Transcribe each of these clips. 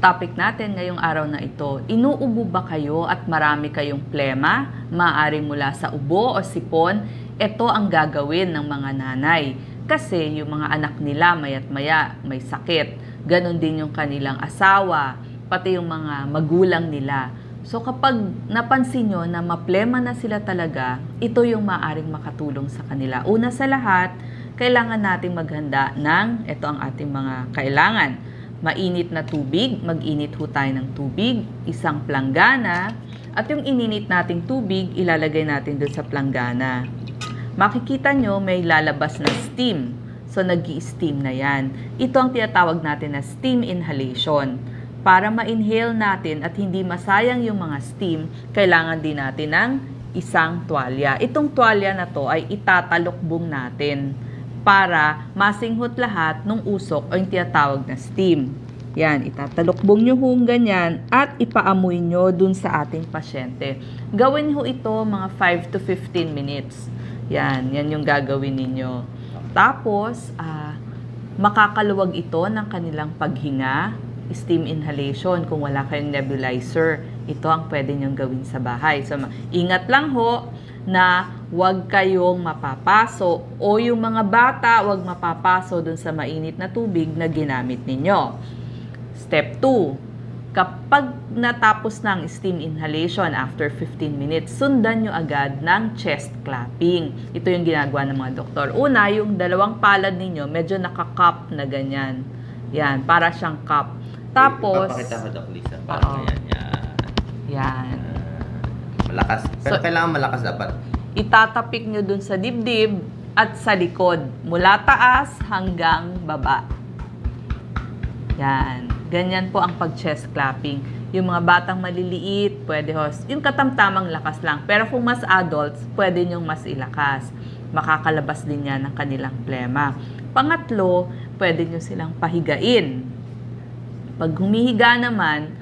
Topic natin ngayong araw na ito, inuubo ba kayo at marami kayong plema? Maaari mula sa ubo o sipon, ito ang gagawin ng mga nanay. Kasi yung mga anak nila maya't maya may sakit. Ganon din yung kanilang asawa, pati yung mga magulang nila. So kapag napansin nyo na maplema na sila talaga, ito yung maaring makatulong sa kanila. Una sa lahat, kailangan nating maghanda ng, ito ang ating mga kailangan. Mainit na tubig, mag-init ho tayo ng tubig, isang planggana, at yung ininit nating tubig, ilalagay natin doon sa planggana. Makikita nyo may lalabas na steam. So nag-i-steam na yan. Ito ang tinatawag natin na steam inhalation. Para ma-inhale natin at hindi masayang yung mga steam, kailangan din natin ng isang tuwalya. Itong tuwalya na to ay itatalokbong natin para masinghot lahat ng usok o yung tinatawag na steam. Yan, itatalokbong nyo hong ganyan at ipaamoy nyo dun sa ating pasyente. Gawin ho ito mga 5 to 15 minutes. Yan yung gagawin ninyo. Tapos, makakaluwag ito ng kanilang paghinga, steam inhalation. Kung wala kayong nebulizer, ito ang pwede nyong gawin sa bahay. So, ingat lang ho na huwag kayong mapapaso o yung mga bata huwag mapapaso dun sa mainit na tubig na ginamit ninyo. Step 2, kapag natapos ng steam inhalation after 15 minutes, sundan nyo agad ng chest clapping. Ito yung ginagawa ng mga doktor. Una, yung dalawang palad ninyo medyo naka-cup na ganyan. Yan, para siyang cup. Tapos, papakita ko, Doc Lisa. Parang yan. Yan. Malakas. Pero so, kailangan malakas dapat. Itatapik nyo dun sa dibdib at sa likod. Mula taas hanggang baba. Yan. Ganyan po ang pag-chest clapping. Yung mga batang maliliit, pwede yung katamtamang lakas lang. Pero kung mas adults, pwede nyong mas ilakas. Makakalabas din yan ng kanilang plema. Pangatlo, pwede nyo silang pahigain. Pag humihiga naman,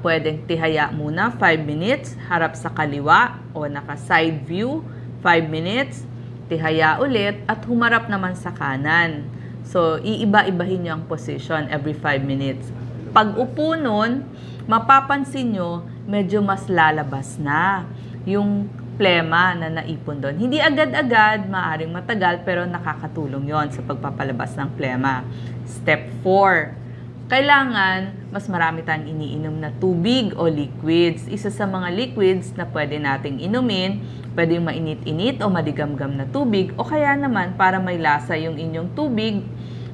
pwedeng tihaya muna 5 minutes, harap sa kaliwa o naka-side view, 5 minutes, tihaya ulit at humarap naman sa kanan. So, iiba-ibahin nyo ang position every 5 minutes. Pag upo nun, mapapansin nyo, medyo mas lalabas na yung plema na naipon doon. Hindi agad-agad, maaring matagal, pero nakakatulong yon sa pagpapalabas ng plema. Step 4. Kailangan, mas marami tayong iniinom na tubig o liquids. Isa sa mga liquids na pwede nating inumin, pwede yung mainit-init o maligamgam na tubig, o kaya naman, para may lasa yung inyong tubig,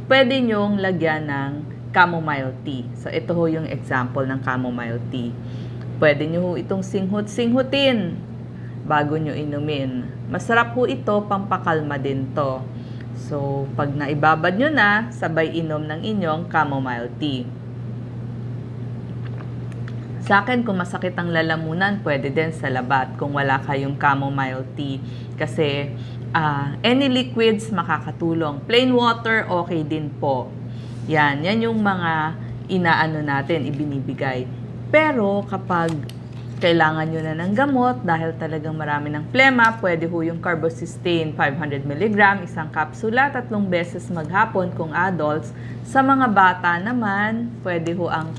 pwede nyong lagyan ng chamomile tea. So, ito ho yung example ng chamomile tea. Pwede nyo ho itong singhut-singhutin bago nyo inumin. Masarap ho ito, pampakalma din to. So, pag naibabad nyo na, sabay inom ng inyong chamomile tea. Sa akin, kung masakit ang lalamunan, pwede din sa labat kung wala kayong chamomile tea. Kasi, any liquids makakatulong. Plain water, okay din po. Yan yung mga inaano natin, ibinibigay. Pero, kapag kailangan nyo na ng gamot dahil talagang marami ng plema, pwede ho yung Carbocysteine 500 mg, isang kapsula, 3 beses maghapon kung adults. Sa mga bata naman, pwede ho ang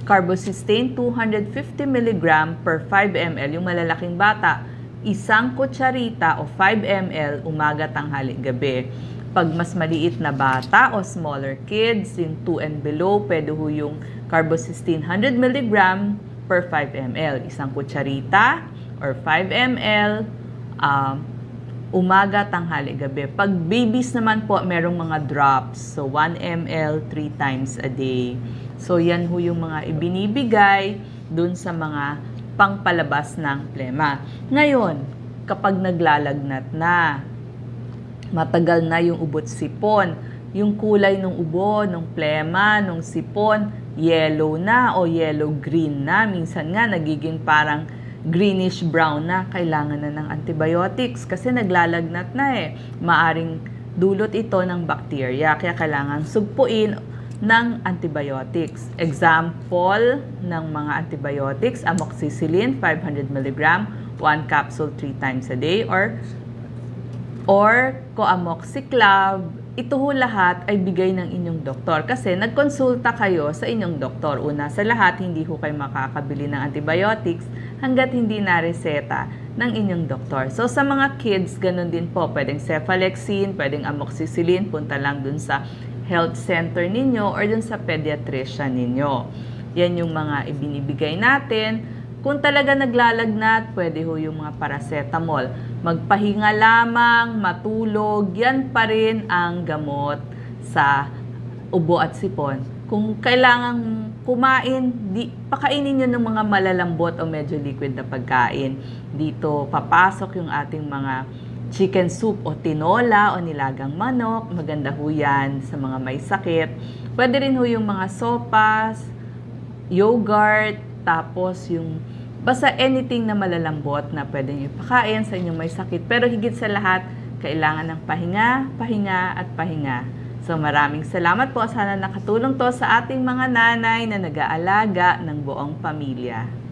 Carbocysteine 250 mg per 5 ml, yung malalaking bata, isang kutsarita o 5 ml umaga, tanghali, gabi. Pag mas maliit na bata o smaller kids, yung 2 and below, pwede ho yung Carbocysteine 100 mg per 5 ml. Isang kutsarita or 5 ml umaga, tanghali, gabi. Pag babies naman po, merong mga drops. So, 1 ml 3 times a day. So, yan ho yung mga ibinibigay dun sa mga pangpalabas ng plema. Ngayon, kapag naglalagnat na, matagal na yung ubot sipon, yung kulay ng ubo, ng plema, ng sipon, yellow na o yellow-green na. Minsan nga, nagiging parang greenish-brown na. Kailangan na ng antibiotics kasi naglalagnat na eh. Maaring dulot ito ng bacteria. Kaya kailangan sugpuin ng antibiotics. Example ng mga antibiotics, amoxicillin 500 mg, 1 capsule 3 times a day, or coamoxiclav ito ho lahat ay bigay ng inyong doktor kasi nagkonsulta kayo sa inyong doktor. Una sa lahat, hindi ho kayo makakabili ng antibiotics hanggat hindi nareseta ng inyong doktor. So sa mga kids, ganun din po. Pwedeng cephalexin, pwedeng amoxicillin, punta lang dun sa health center ninyo or dun sa pediatrician ninyo. Yan yung mga ibinibigay natin. Kung talaga naglalagnat, pwede ho yung mga paracetamol. Magpahinga lamang, matulog, yan pa rin ang gamot sa ubo at sipon. Kung kailangan kumain, pakainin nyo ng mga malalambot o medyo liquid na pagkain. Dito papasok yung ating mga chicken soup o tinola o nilagang manok. Maganda ho yan sa mga may sakit. Pwede rin ho yung mga sopas, yogurt, tapos yung basta anything na malalambot na pwede nyo pakain sa inyong may sakit. Pero higit sa lahat, kailangan ng pahinga, pahinga at pahinga. So maraming salamat po. Sana nakatulong to sa ating mga nanay na nag-aalaga ng buong pamilya.